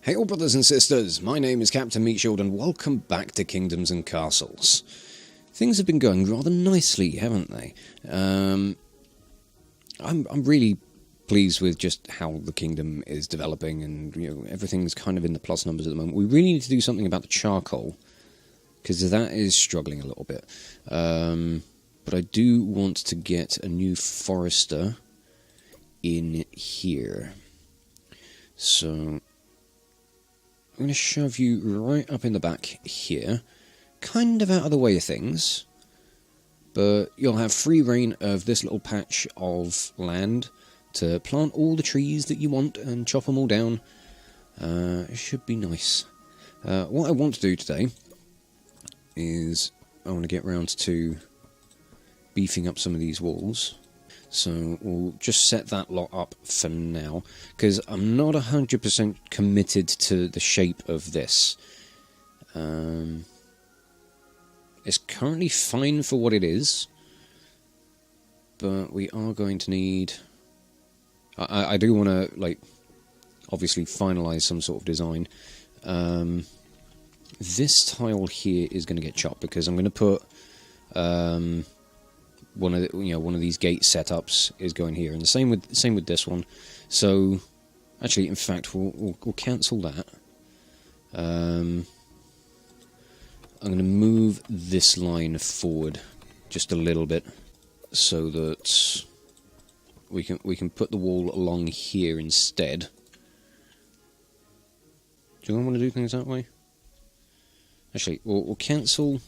Hey all brothers and sisters, my name is Captain Meatshield and welcome back to Kingdoms and Castles. Things have been going rather nicely, haven't they? I'm really pleased with just how the kingdom is developing, and everything's kind of in the plus numbers at the moment. We really need to do something about the charcoal, because that is struggling a little bit. But I do want to get a new forester in here. So I'm going to shove you right up in the back here, kind of out of the way of things, but you'll have free reign of this little patch of land to plant all the trees that you want and chop them all down. It should be nice. What I want to do today is I want to get round to beefing up some of these walls. So we'll just set that lot up for now, because I'm not 100% committed to the shape of this. It's currently fine for what it is, but we are going to need... I do want to, obviously finalise some sort of design. This tile here is going to get chopped, because I'm going to put... one of these gate setups is going here, and the same with this one. So, actually, in fact, we'll cancel that. I'm going to move this line forward just a little bit, so that we can put the wall along here instead. Do you want to do things that way? Actually, we'll cancel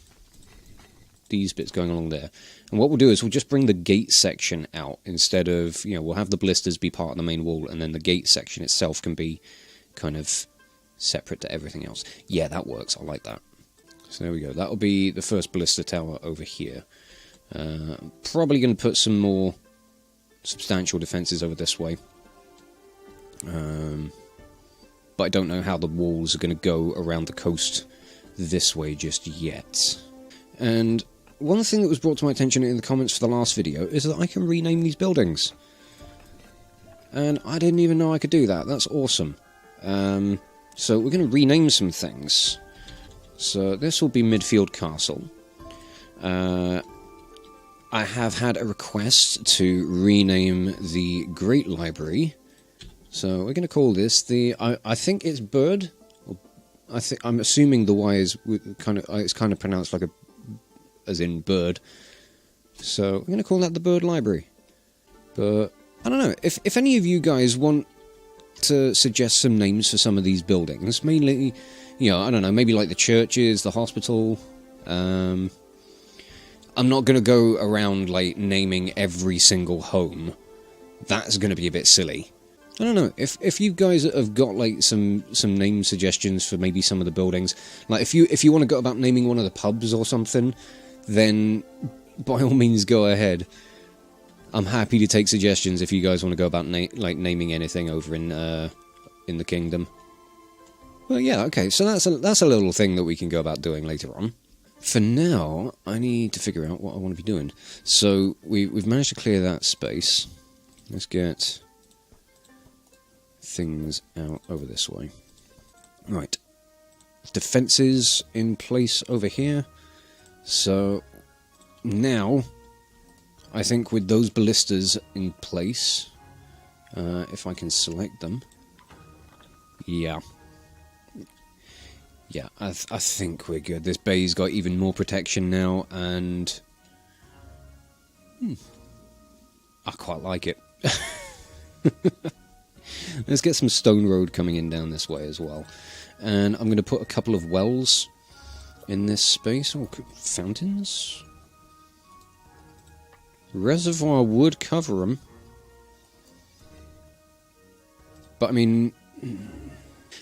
these bits going along there, and what we'll do is we'll just bring the gate section out instead of, we'll have the blisters be part of the main wall, and then the gate section itself can be kind of separate to everything else. Yeah, that works. I like that. So there we go. That'll be the first blister tower over here. Probably going to put some more substantial defences over this way. But I don't know how the walls are going to go around the coast this way just yet. And one thing that was brought to my attention in the comments for the last video is that I can rename these buildings. And I didn't even know I could do that. That's awesome. So we're going to rename some things. So this will be Midfield Castle. I have had a request to rename the Great Library. So we're going to call this the... I think it's Bird. I'm assuming the Y is it's kind of pronounced like a... as in bird. So we're going to call that the Bird Library. But I don't know, if any of you guys want to suggest some names for some of these buildings, mainly, I don't know, maybe like the churches, the hospital. I'm not going to go around naming every single home. That's going to be a bit silly. I don't know, if you guys have got some name suggestions for maybe some of the buildings, if you want to go about naming one of the pubs or something, then by all means go ahead. I'm happy to take suggestions if you guys want to go about naming anything over in the kingdom. Well, yeah, okay, so that's a little thing that we can go about doing later on. For now, I need to figure out what I want to be doing. So we've managed to clear that space. Let's get things out over this way. Right. Defences in place over here. So now, I think with those ballistas in place, if I can select them, yeah, I think we're good. This bay's got even more protection now, and I quite like it. Let's get some stone road coming in down this way as well, and I'm going to put a couple of wells in this space. Oh, fountains? Reservoir would cover them. But, I mean,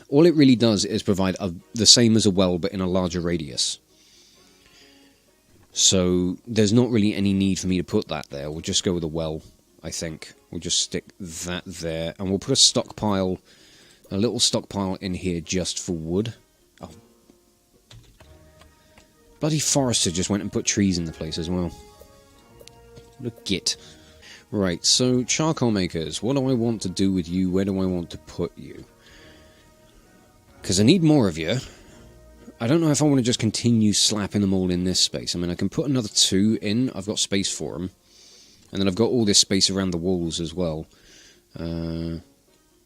all it really does is provide the same as a well, but in a larger radius. So, there's not really any need for me to put that there. We'll just go with a well, I think. We'll just stick that there. And we'll put a little stockpile in here just for wood. Oh. Bloody forester just went and put trees in the place as well. Look it. Right, so charcoal makers, what do I want to do with you? Where do I want to put you? Because I need more of you. I don't know if I want to just continue slapping them all in this space. I mean, I can put another 2 in. I've got space for them. And then I've got all this space around the walls as well.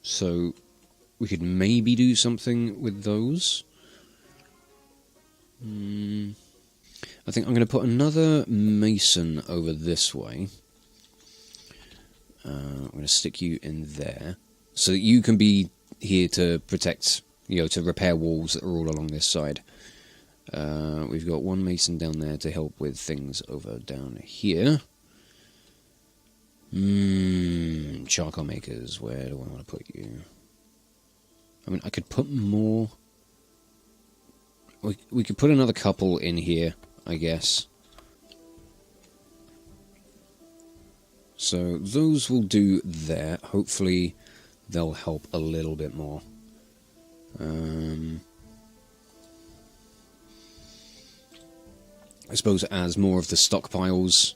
So we could maybe do something with those. I think I'm going to put another mason over this way. I'm going to stick you in there. So that you can be here to protect... to repair walls that are all along this side. We've got one mason down there to help with things over down here. Charcoal makers, where do I want to put you? I mean, I could put more... We could put another couple in here, I guess. So those will do there. Hopefully they'll help a little bit more. I suppose as more of the stockpiles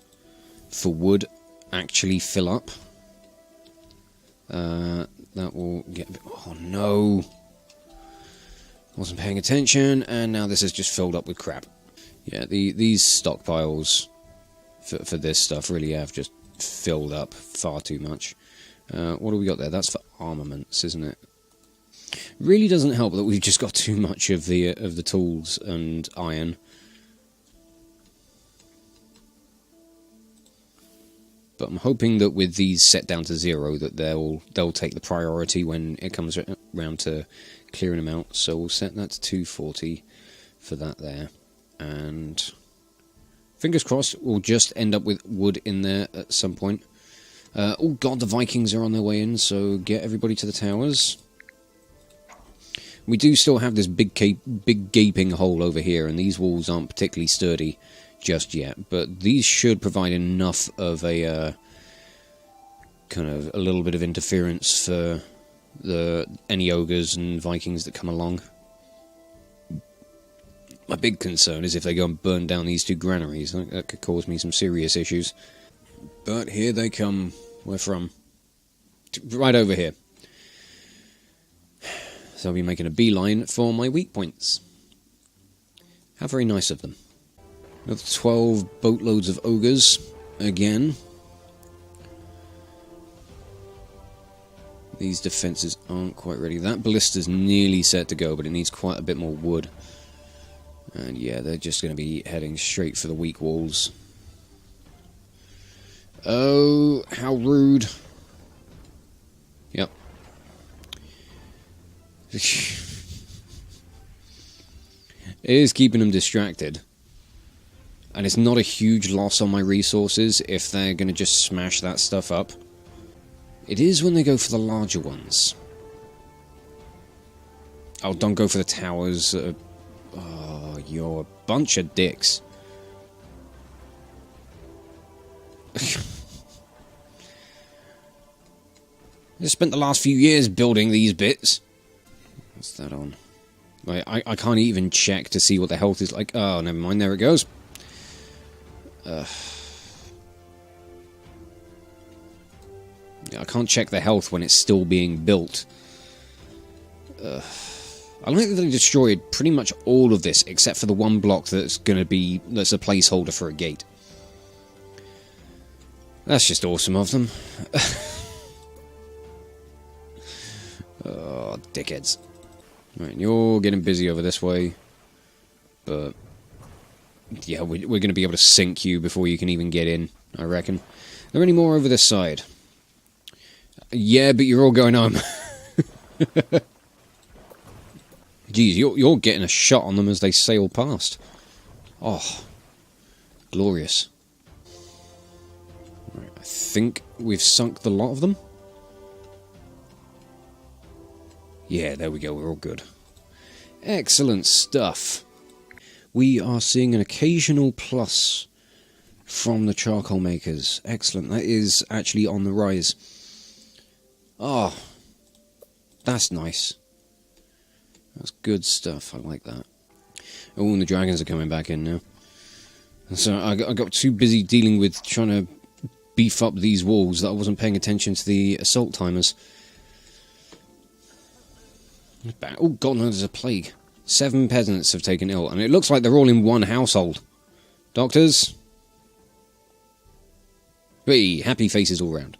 for wood actually fill up, that will get a bit... Oh no! Wasn't paying attention, and now this is just filled up with crap. Yeah, these stockpiles for this stuff really have just filled up far too much. What do we got there? That's for armaments, isn't it? Really doesn't help that we've just got too much of the tools and iron. But I'm hoping that with these set down to 0, that they'll take the priority when it comes around to clearing them out. So we'll set that to 240 for that there, and fingers crossed we'll just end up with wood in there at some point. Oh god, the Vikings are on their way in, so get everybody to the towers. We do still have this big gaping hole over here, and these walls aren't particularly sturdy just yet, but these should provide enough of a kind of a little bit of interference for any ogres and Vikings that come along. My big concern is if they go and burn down these 2 granaries. That could cause me some serious issues. But here they come. Where from? Right over here. So I'll be making a beeline for my weak points. How very nice of them. Another 12 boatloads of ogres again. These defences aren't quite ready. That ballista's nearly set to go, but it needs quite a bit more wood. And yeah, they're just going to be heading straight for the weak walls. Oh, how rude. Yep. It is keeping them distracted. And it's not a huge loss on my resources if they're going to just smash that stuff up. It is when they go for the larger ones. Oh, don't go for the towers. Oh, you're a bunch of dicks. I spent the last few years building these bits. What's that on? I can't even check to see what the health is like. Oh, never mind. There it goes. Yeah, I can't check the health when it's still being built. I like that they destroyed pretty much all of this, except for the one block that's a placeholder for a gate. That's just awesome of them. Oh, dickheads. Right, you're getting busy over this way. But yeah, we're going to be able to sink you before you can even get in, I reckon. Are there any more over this side? Yeah, but you're all going home. Geez, you're getting a shot on them as they sail past. Oh, glorious. Right, I think we've sunk the lot of them. Yeah, there we go, we're all good. Excellent stuff. We are seeing an occasional plus from the charcoal makers. Excellent, that is actually on the rise. Oh, that's nice. That's good stuff, I like that. Oh, and the dragons are coming back in now. So I got too busy dealing with trying to beef up these walls that I wasn't paying attention to the assault timers. Oh god, no, there's a plague. 7 peasants have taken ill, and it looks like they're all in one household. Doctors? Hey, happy faces all round.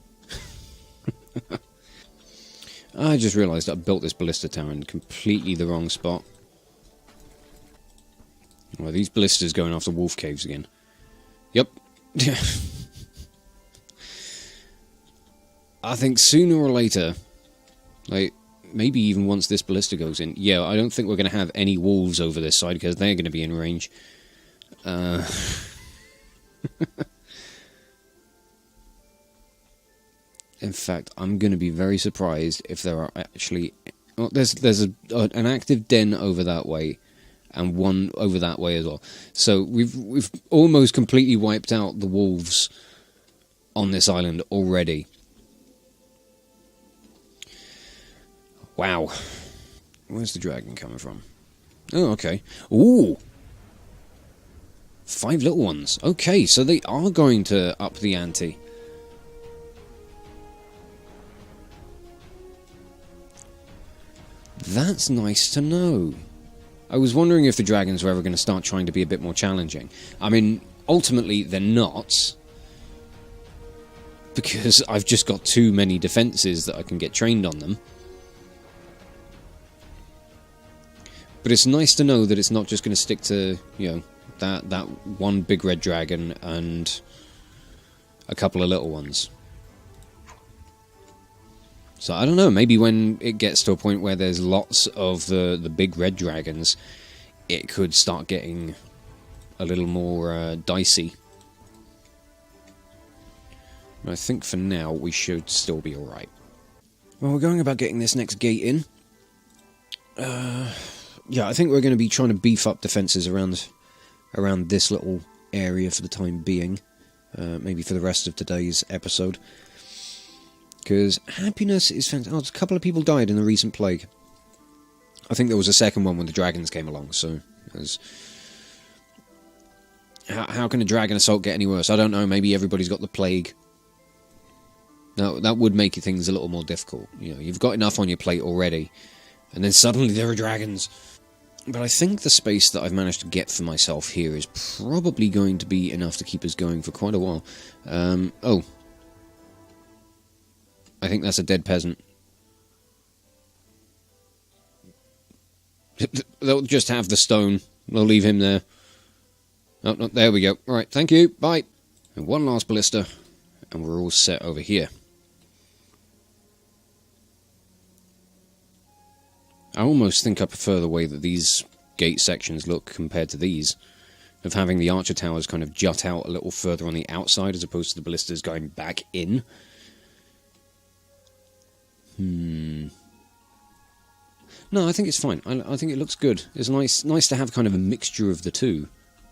I just realised I built this ballista tower in completely the wrong spot. Well, these ballistas going after wolf caves again. Yep. I think sooner or later, like, maybe even once this ballista goes in, yeah, I don't think we're going to have any wolves over this side, because they're going to be in range. In fact, I'm going to be very surprised if there are actually... Well, there's an active den over that way, and one over that way as well. So we've almost completely wiped out the wolves on this island already. Wow. Where's the dragon coming from? Oh, okay. Ooh! 5 little ones. Okay, so they are going to up the ante. That's nice to know. I was wondering if the dragons were ever going to start trying to be a bit more challenging. I mean, ultimately they're not, because I've just got too many defences that I can get trained on them. But it's nice to know that it's not just going to stick to, you know, that one big red dragon and a couple of little ones. So I don't know, maybe when it gets to a point where there's lots of the big red dragons, it could start getting a little more dicey. But I think for now we should still be alright. Well, we're going about getting this next gate in. Yeah, I think we're going to be trying to beef up defences around this little area for the time being. Maybe for the rest of today's episode. Because happiness is fantastic. Oh, a couple of people died in the recent plague. I think there was a second one when the dragons came along, so... How can a dragon assault get any worse? I don't know, maybe everybody's got the plague. No, that would make things a little more difficult. You know, you've got enough on your plate already, and then suddenly there are dragons. But I think the space that I've managed to get for myself here is probably going to be enough to keep us going for quite a while. Oh. I think that's a dead peasant. They'll just have the stone. They'll leave him there. Oh, no, there we go. Alright, thank you. Bye. And one last ballista, and we're all set over here. I almost think I prefer the way that these gate sections look compared to these. Of having the archer towers kind of jut out a little further on the outside as opposed to the ballistas going back in. No, I think it's fine. I think it looks good. It's nice to have kind of a mixture of the two.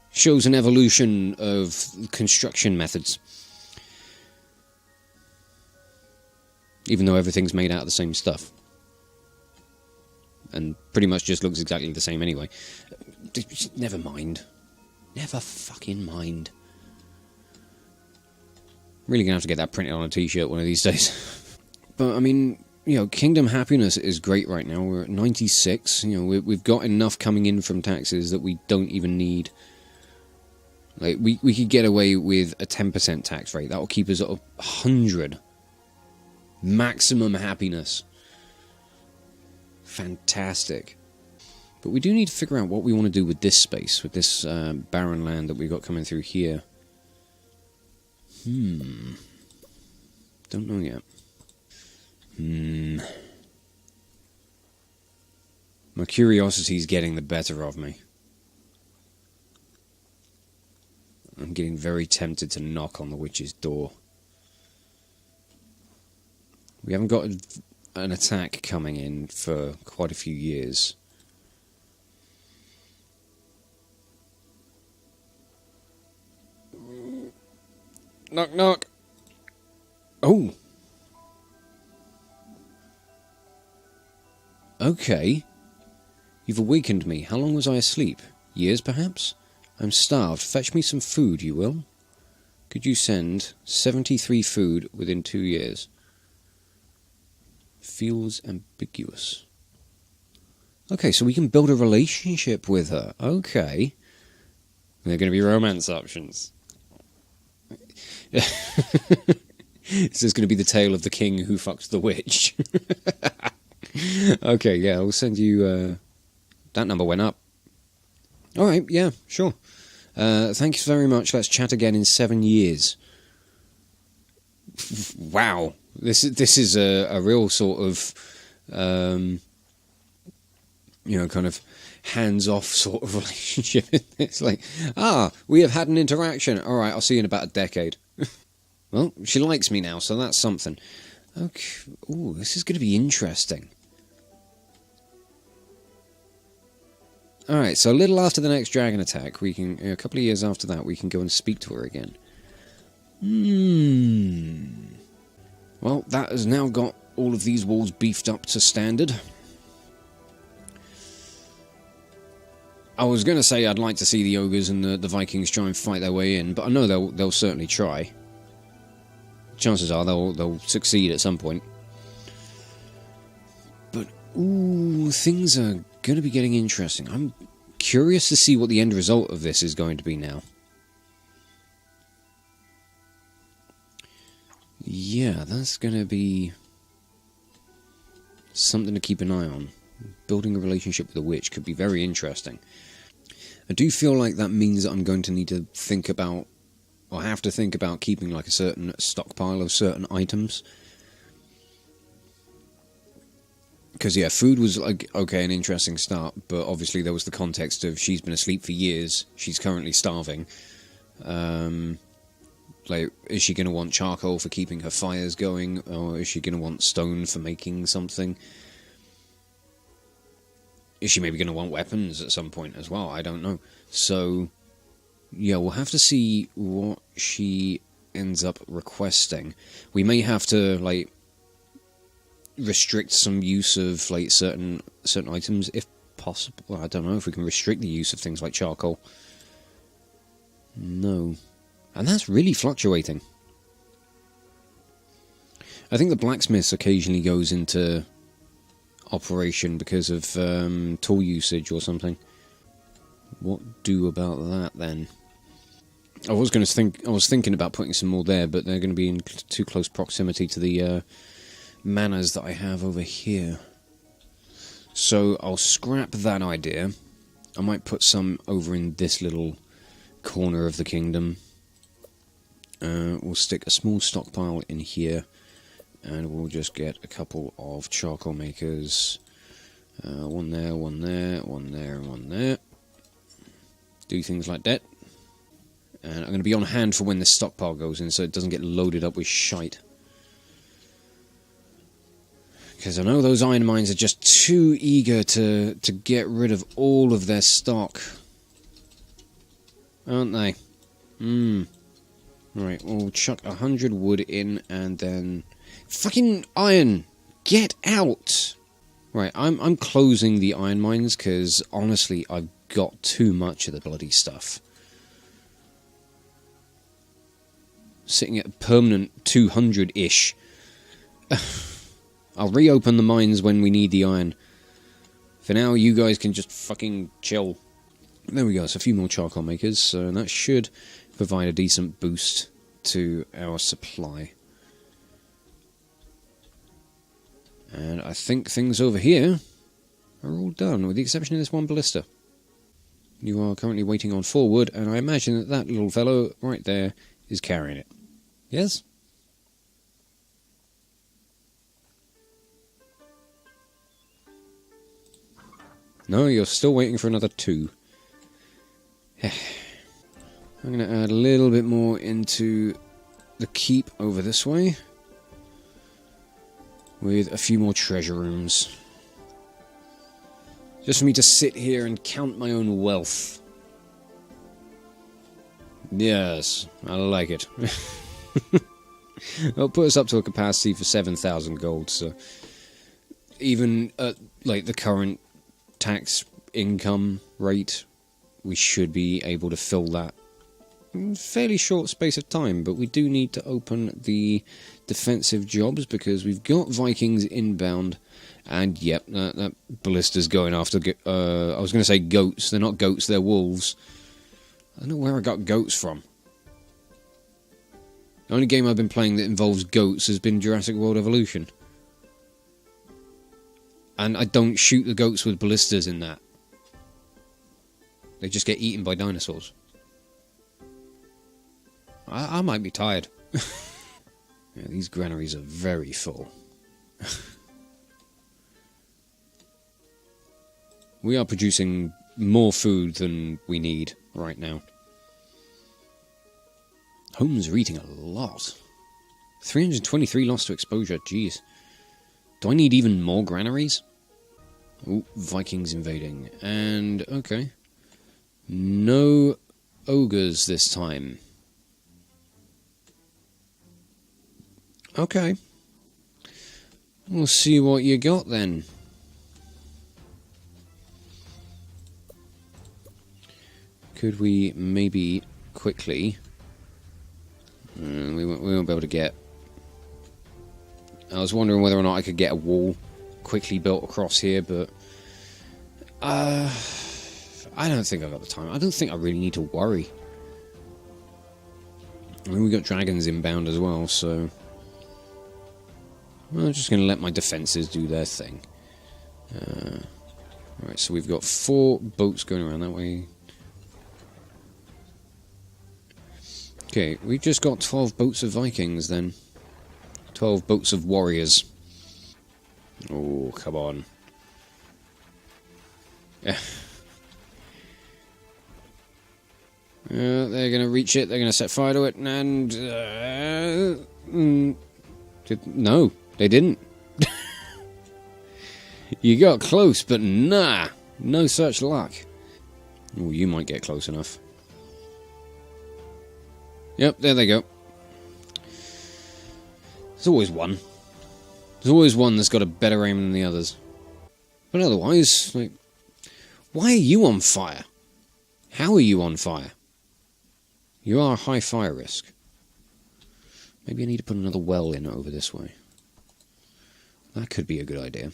Shows an evolution of construction methods. Even though everything's made out of the same stuff. And pretty much just looks exactly the same anyway. Never mind. Never fucking mind. Really gonna have to get that printed on a t-shirt one of these days. But, I mean... You know, Kingdom Happiness is great right now. We're at 96. You know, we've got enough coming in from taxes that we don't even need. Like, we could get away with a 10% tax rate. That will keep us at 100. Maximum happiness. Fantastic. But we do need to figure out what we want to do with this space, with this barren land that we've got coming through here. Don't know yet. My curiosity's getting the better of me. I'm getting very tempted to knock on the witch's door. We haven't got an attack coming in for quite a few years. Knock, knock. Oh. Okay. You've awakened me. How long was I asleep? Years, perhaps? I'm starved. Fetch me some food, you will. Could you send 73 food within 2 years? Feels ambiguous. Okay, so we can build a relationship with her. Okay. They're going to be romance options. This is going to be the tale of the king who fucked the witch. Okay, yeah, I'll send you... that number went up. Alright, yeah, sure. Thank you very much. Let's chat again in 7 years. Wow. This is a real sort of... kind of hands-off sort of relationship. It's like, we have had an interaction. All right, I'll see you in about a decade. Well, she likes me now, so that's something. Okay. Ooh, this is going to be interesting. All right, so a little after the next dragon attack, we can, a couple of years after that, we can go and speak to her again. Well, that has now got all of these walls beefed up to standard. I was going to say I'd like to see the ogres and the Vikings try and fight their way in, but I know they'll certainly try. Chances are they'll succeed at some point. But, ooh, things are going to be getting interesting. I'm curious to see what the end result of this is going to be now. Yeah, that's going to be something to keep an eye on. Building a relationship with a witch could be very interesting. I do feel like that means that I'm going to need to think about, or have to think about keeping like a certain stockpile of certain items. Because, yeah, food was, like, okay, an interesting start, but obviously there was the context of she's been asleep for years, she's currently starving. Like, is she going to want charcoal for keeping her fires going, or is she going to want stone for making something? Is she maybe going to want weapons at some point as well? I don't know. So, yeah, we'll have to see what she ends up requesting. We may have to, like, restrict some use of, like, certain items, if possible. Well, I don't know if we can restrict the use of things like charcoal. No. And that's really fluctuating. I think the blacksmiths occasionally goes into operation because of tool usage or something. What do about that then? I was thinking about putting some more there, but they're going to be in too close proximity to the manors that I have over here. So I'll scrap that idea. I might put some over in this little corner of the kingdom. We'll stick a small stockpile in here, and we'll just get a couple of charcoal makers. One there, one there, one there, and one there. Do things like that. And I'm going to be on hand for when this stockpile goes in, so it doesn't get loaded up with shite. Because I know those iron mines are just too eager to get rid of all of their stock. Aren't they? Right, we'll chuck 100 wood in, and then... Fucking iron! Get out! Right, I'm closing the iron mines, because honestly, I've got too much of the bloody stuff. Sitting at a permanent 200-ish. I'll reopen the mines when we need the iron. For now, you guys can just fucking chill. There we go, so a few more charcoal makers, and that should provide a decent boost to our supply. And I think things over here are all done, with the exception of this one ballista. You are currently waiting on 4 wood, and I imagine that that little fellow right there is carrying it. Yes? No, you're still waiting for another 2. I'm going to add a little bit more into the keep over this way, with a few more treasure rooms. Just for me to sit here and count my own wealth. Yes, I like it. It'll put us up to a capacity for 7,000 gold, so even at like the current tax income rate, we should be able to fill that in a fairly short space of time. But we do need to open the defensive jobs, because we've got Vikings inbound, And yep, that ballista's going after... I was going to say goats. They're not goats, they're wolves. I don't know where I got goats from. The only game I've been playing that involves goats has been Jurassic World Evolution. And I don't shoot the goats with ballistas in that. They just get eaten by dinosaurs. I might be tired. Yeah, these granaries are very full. We are producing more food than we need right now. Homes are eating a lot. 323 lost to exposure, jeez. Do I need even more granaries? Ooh, Vikings invading. And, okay. No ogres this time. Okay. We'll see what you got then. Could we maybe quickly... we won't be able to get... I was wondering whether or not I could get a wall quickly built across here, but... I don't think I've got the time. I don't think I really need to worry. I mean, we've got dragons inbound as well, so... I'm just going to let my defences do their thing. Right, so we've got 4 boats going around that way. Okay, we've just got 12 boats of Vikings then. 12 boats of warriors. Oh, come on. Yeah. They're going to reach it, they're going to set fire to it, and... no, they didn't. You got close, but nah, no such luck. Oh, you might get close enough. Yep, there they go. There's always one. There's always one that's got a better aim than the others. But otherwise, like, why are you on fire? How are you on fire? You are a high fire risk. Maybe I need to put another well in over this way. That could be a good idea.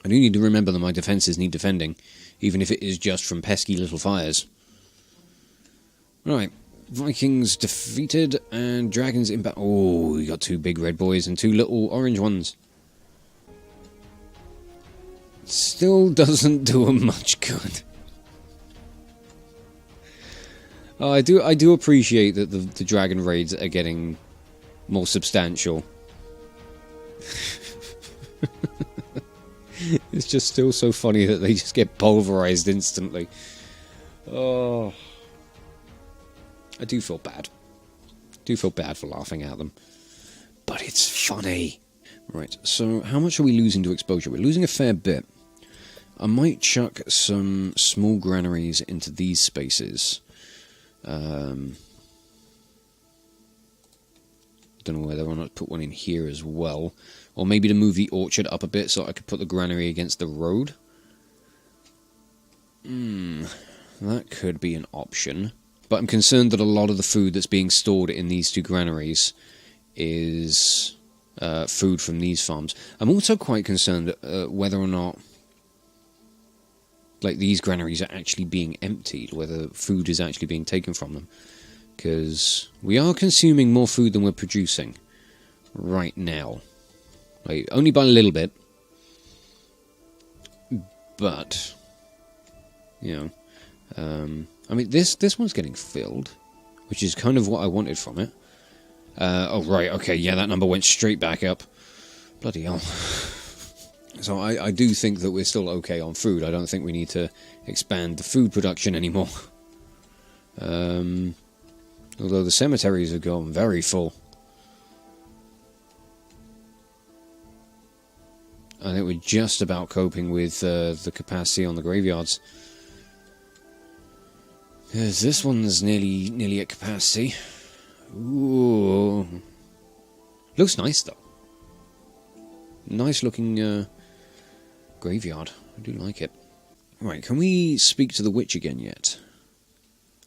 I do need to remember that my defences need defending, even if it is just from pesky little fires. Right. Vikings defeated, and dragons inbound. Oh, we got 2 big red boys and 2 little orange ones. Still doesn't do them much good. I do appreciate that the dragon raids are getting more substantial. It's just still so funny that they just get pulverized instantly. Oh. I do feel bad. I do feel bad for laughing at them. But it's funny. Right, so how much are we losing to exposure? We're losing a fair bit. I might chuck some small granaries into these spaces. Don't know whether or not to put one in here as well. Or maybe to move the orchard up a bit so I could put the granary against the road. That could be an option. But I'm concerned that a lot of the food that's being stored in these 2 granaries is food from these farms. I'm also quite concerned whether or not these granaries are actually being emptied, whether food is actually being taken from them. Because we are consuming more food than we're producing right now. Only by a little bit. But, you know, I mean, this one's getting filled, which is kind of what I wanted from it. Oh, right, okay, yeah, that number went straight back up. Bloody hell. So I do think that we're still okay on food. I don't think we need to expand the food production anymore. Although the cemeteries have gone very full. I think we're just about coping with the capacity on the graveyards. Because this one's nearly at capacity. Ooh. Looks nice, though. Nice looking graveyard. I do like it. Right, can we speak to the witch again yet?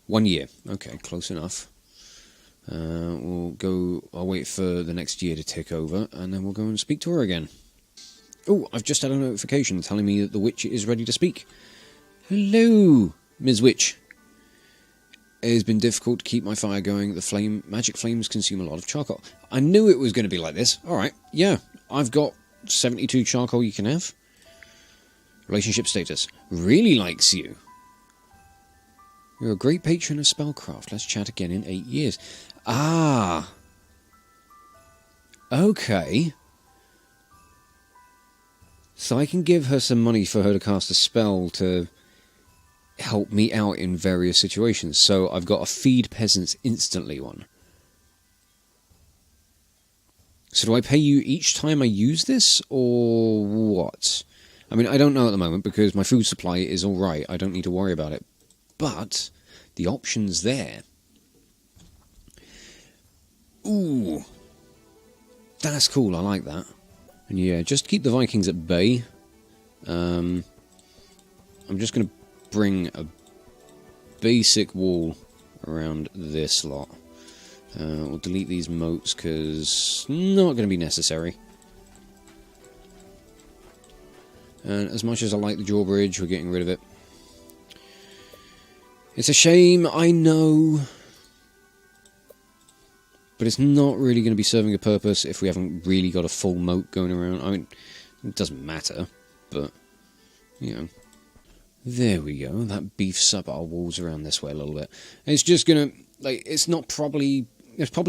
1 year. Okay, close enough. I'll wait for the next year to tick over, and then we'll go and speak to her again. Oh, I've just had a notification telling me that the witch is ready to speak. Hello, Ms. Witch. It has been difficult to keep my fire going. The magic flames consume a lot of charcoal. I knew it was going to be like this. Alright, yeah. I've got 72 charcoal you can have. Relationship status. Really likes you. You're a great patron of spellcraft. Let's chat again in 8 years. Ah. Okay. So I can give her some money for her to cast a spell to help me out in various situations. So I've got a feed peasants instantly one. So do I pay you each time I use this, or what? I mean, I don't know at the moment, because my food supply is alright. I don't need to worry about it. But the option's there. Ooh. That's cool, I like that. And yeah, just keep the Vikings at bay. I'm just going to bring a basic wall around this lot. We'll delete these moats because not going to be necessary. And as much as I like the drawbridge, we're getting rid of it. It's a shame, I know. But it's not really going to be serving a purpose if we haven't really got a full moat going around. I mean, it doesn't matter, but, you know. There we go. That beefs up our walls around this way a little bit. It's just going to, like, it's probably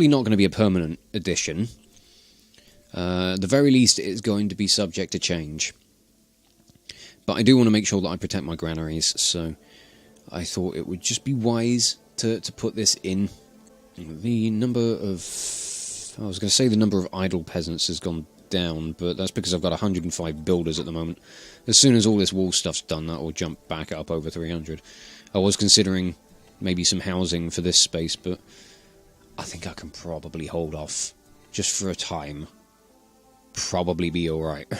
not going to be a permanent addition. At the very least, it's going to be subject to change. But I do want to make sure that I protect my granaries, so I thought it would just be wise to put this in. The number of... I was going to say the number of idle peasants has gone down, but that's because I've got 105 builders at the moment. As soon as all this wall stuff's done, that will jump back up over 300. I was considering maybe some housing for this space, but I think I can probably hold off just for a time. Probably be alright.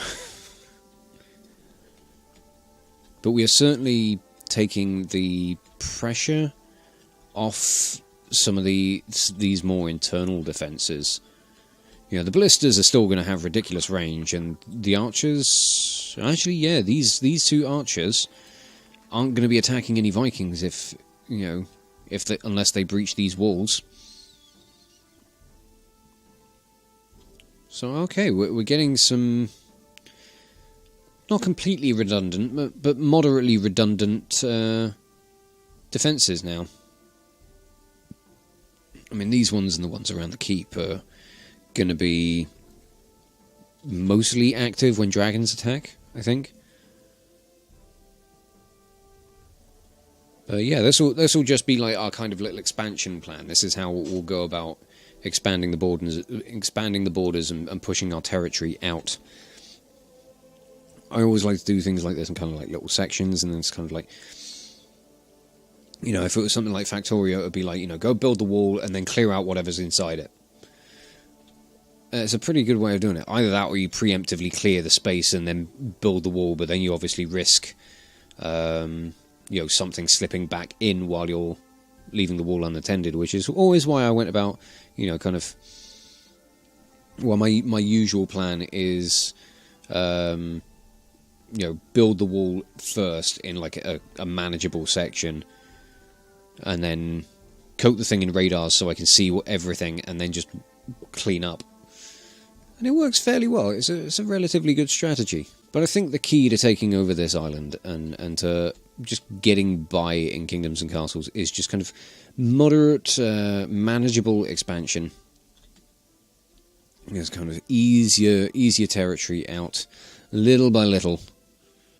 But we are certainly taking the pressure off some of these more internal defences. You know, the ballistas are still going to have ridiculous range, and the archers... Actually, yeah, these two archers aren't going to be attacking any Vikings if, you know, unless they breach these walls. So, okay, we're getting some... Not completely redundant, but moderately redundant defences now. I mean, these ones and the ones around the keep are going to be mostly active when dragons attack, I think. Yeah, this will just be like our kind of little expansion plan. This is how we'll go about expanding the borders and pushing our territory out. I always like to do things like this in kind of like little sections, and then it's kind of like, you know, if it was something like Factorio, it would be like, you know, go build the wall and then clear out whatever's inside it. It's a pretty good way of doing it. Either that, or you preemptively clear the space and then build the wall, but then you obviously risk, you know, something slipping back in while you're leaving the wall unattended, which is always why I went about, you know, kind of... Well, my usual plan is... you know, build the wall first in like a manageable section, and then coat the thing in radars so I can see everything, and then just clean up. And it works fairly well. It's a relatively good strategy. But I think the key to taking over this island and to just getting by in kingdoms and castles is just kind of moderate, manageable expansion. It's kind of easier territory out, little by little.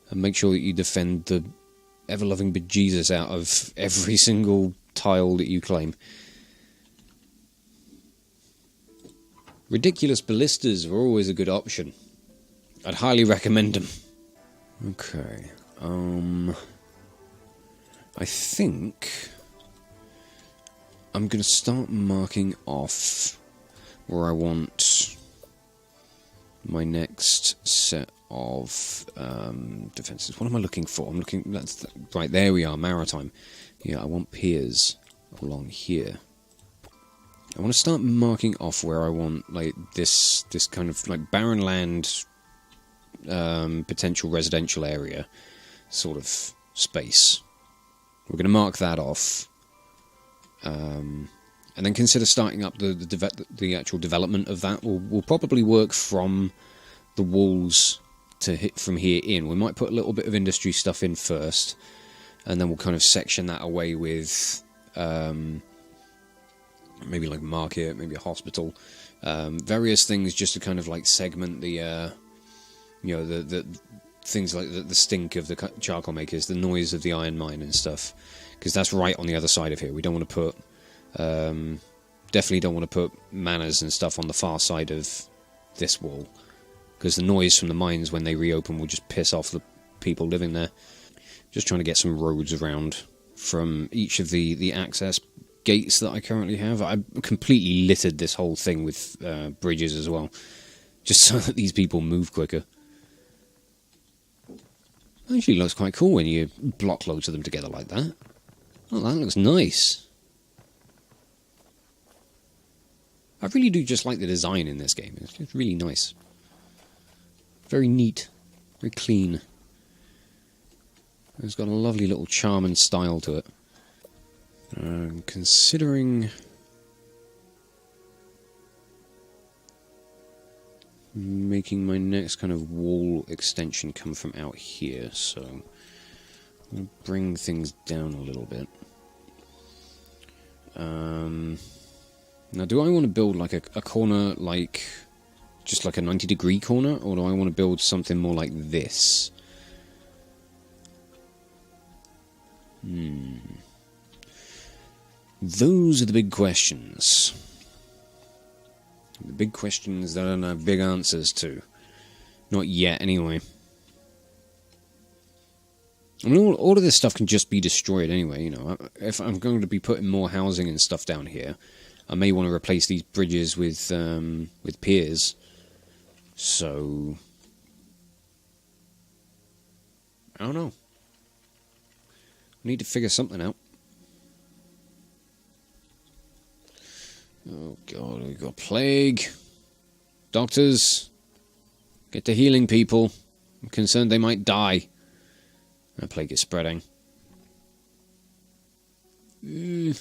And make sure that you defend the ever-loving bejesus out of every single tile that you claim. Ridiculous ballistas are always a good option. I'd highly recommend them. Okay. I think I'm going to start marking off where I want my next set of defences. What am I looking for? I'm looking... right, there we are, maritime. Yeah, I want piers along here. I want to start marking off where I want, like, this kind of, like, barren land potential residential area sort of space. We're going to mark that off. And then consider starting up the actual development of that. We'll probably work from the walls to hit from here in. We might put a little bit of industry stuff in first, and then we'll kind of section that away with maybe like a market, maybe a hospital, various things just to kind of like segment the the things like the stink of the charcoal makers, the noise of the iron mine and stuff, because that's right on the other side of here. We don't want to put definitely don't want to put manors and stuff on the far side of this wall, because the noise from the mines when they reopen will just piss off the people living there. Just trying to get some roads around from each of the access gates that I currently have. I completely littered this whole thing with bridges as well, just so that these people move quicker. Actually looks quite cool when you block loads of them together like that. Oh, that looks nice. I really do just like the design in this game. It's really nice. Very neat. Very clean. It's got a lovely little charm and style to it. Considering making my next kind of wall extension come from out here, so I'll bring things down a little bit. Now, do I want to build like a corner, like just like a 90-degree corner, or do I want to build something more like this? Those are the big questions. The big questions that I don't have big answers to. Not yet, anyway. I mean, all of this stuff can just be destroyed anyway, you know. If I'm going to be putting more housing and stuff down here, I may want to replace these bridges with piers. So I don't know. I need to figure something out. Oh god, we've got plague. Doctors, get to healing people. I'm concerned they might die. That plague is spreading. Do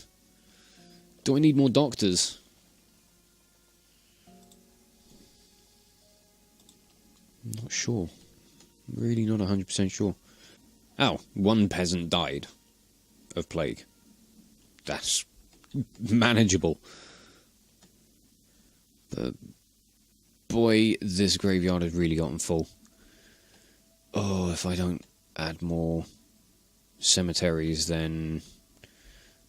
I need more doctors? I'm not sure. I'm really not 100% sure. Oh, one peasant died of plague. That's manageable. But boy, this graveyard has really gotten full. Oh, if I don't add more cemeteries, then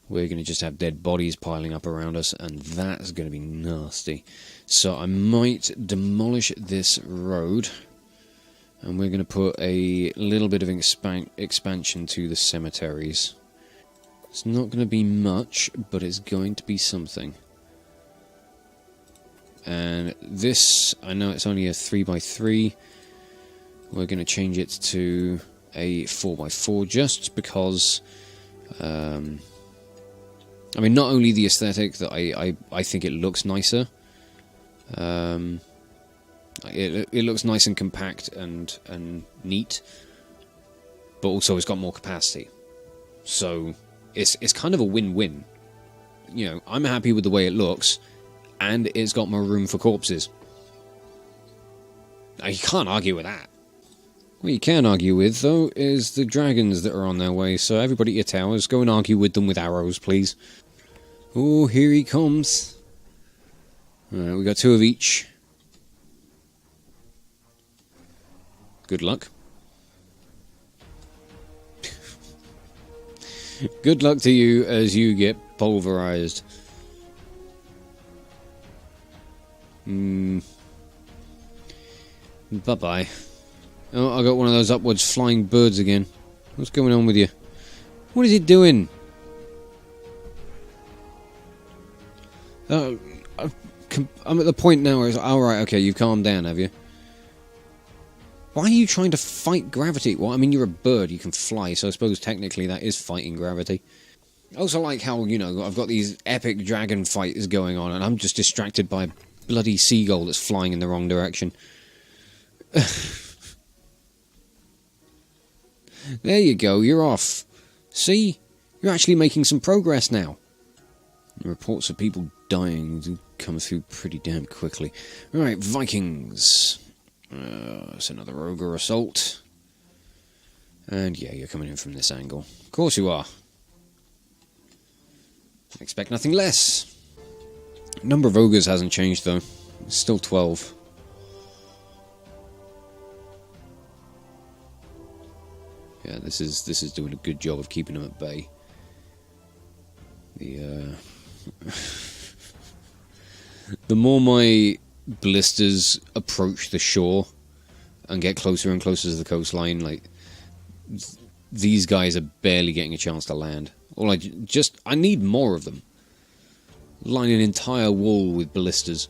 we're going to just have dead bodies piling up around us, and that's going to be nasty. So I might demolish this road, and we're going to put a little bit of expansion to the cemeteries. It's not going to be much, but it's going to be something. And this, I know it's only a 3x3. We're going to change it to a 4x4 just because, I mean, not only the aesthetic that I think it looks nicer, it looks nice and compact and neat, but also it's got more capacity. So it's kind of a win-win. You know, I'm happy with the way it looks, and it's got more room for corpses. Now, you can't argue with that. What you can argue with, though, is the dragons that are on their way. So everybody at your towers, go and argue with them with arrows, please. Oh, here he comes. Alright, we got 2 of each. Good luck. Good luck to you as you get pulverized. Bye-bye. Oh, I got one of those upwards flying birds again. What's going on with you? What is it doing? I'm at the point now where it's... Alright, okay, you've calmed down, have you? Why are you trying to fight gravity? Well, I mean, you're a bird, you can fly, so I suppose technically that is fighting gravity. I also like how, you know, I've got these epic dragon fights going on, and I'm just distracted by a bloody seagull that's flying in the wrong direction. There you go, you're off. See? You're actually making some progress now. The reports of people dying do come through pretty damn quickly. Right, Vikings. It's another ogre assault. And yeah, you're coming in from this angle. Of course you are. Expect nothing less. Number of ogres hasn't changed though. It's still 12. Yeah, this is doing a good job of keeping them at bay. The the more my ballistas approach the shore and get closer and closer to the coastline, like these guys are barely getting a chance to land. I need more of them. Line an entire wall with ballistas.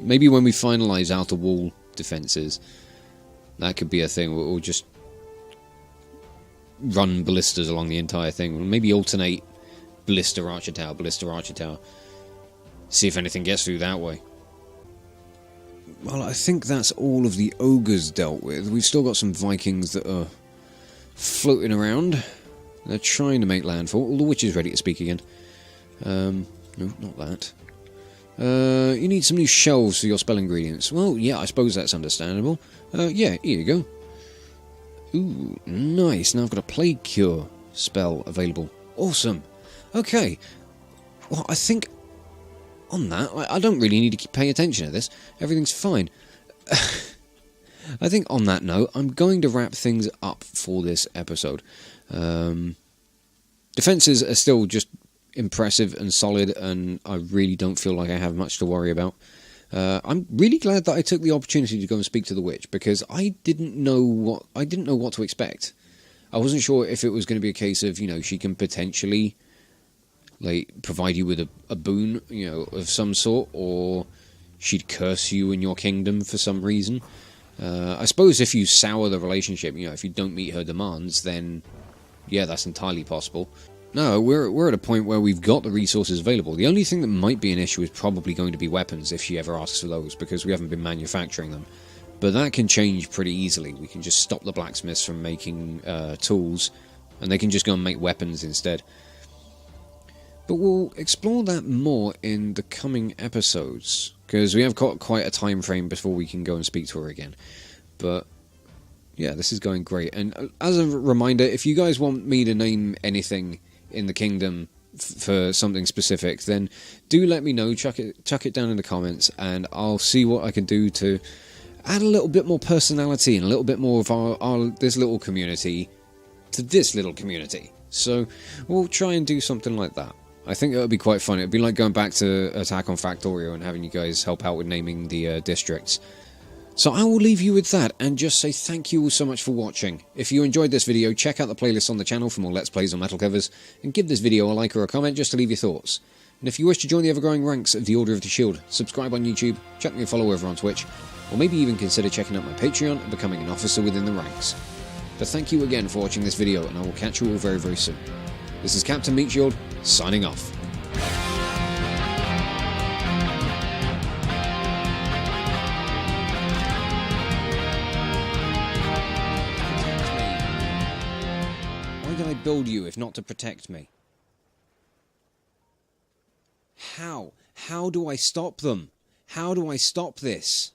Maybe when we finalise outer wall defences, that could be a thing. We'll just run ballistas along the entire thing. We'll maybe alternate ballista archer tower, ballista archer tower. See if anything gets through that way. Well, I think that's all of the ogres dealt with. We've still got some Vikings that are floating around. They're trying to make landfall. All the witch is ready to speak again. No, not that. You need some new shelves for your spell ingredients. Well, yeah, I suppose that's understandable. Yeah, here you go. Ooh, nice. Now I've got a plague cure spell available. Awesome. Okay. Well, I think on that, I don't really need to keep paying attention to this. Everything's fine. I think on that note, I'm going to wrap things up for this episode. Defences are still just impressive and solid, and I really don't feel like I have much to worry about. I'm really glad that I took the opportunity to go and speak to the witch, because I didn't know what to expect. I wasn't sure if it was going to be a case of, she can potentially provide you with a boon, of some sort, or she'd curse you in your kingdom for some reason. I suppose if you sour the relationship, if you don't meet her demands, then yeah, that's entirely possible. No, we're at a point where we've got the resources available. The only thing that might be an issue is probably going to be weapons, if she ever asks for those, because we haven't been manufacturing them. But that can change pretty easily. We can just stop the blacksmiths from making tools, and they can just go and make weapons instead. But we'll explore that more in the coming episodes, because we have got quite a time frame before we can go and speak to her again. But yeah, this is going great. And as a reminder, if you guys want me to name anything in the kingdom for something specific, then do let me know. Chuck it down in the comments, and I'll see what I can do to add a little bit more personality and a little bit more of this little community to this little community. So we'll try and do something like that. I think it would be quite fun. It would be like going back to Attack on Factorio and having you guys help out with naming the districts. So I will leave you with that, and just say thank you all so much for watching. If you enjoyed this video, check out the playlist on the channel for more Let's Plays on metal covers, and give this video a like or a comment just to leave your thoughts. And if you wish to join the ever-growing ranks of the Order of the Shield, subscribe on YouTube, chuck me a follow over on Twitch, or maybe even consider checking out my Patreon and becoming an officer within the ranks. But thank you again for watching this video, and I will catch you all very, very soon. This is Captain Meatshield, signing off. Why did I build you if not to protect me? How? How do I stop them? How do I stop this?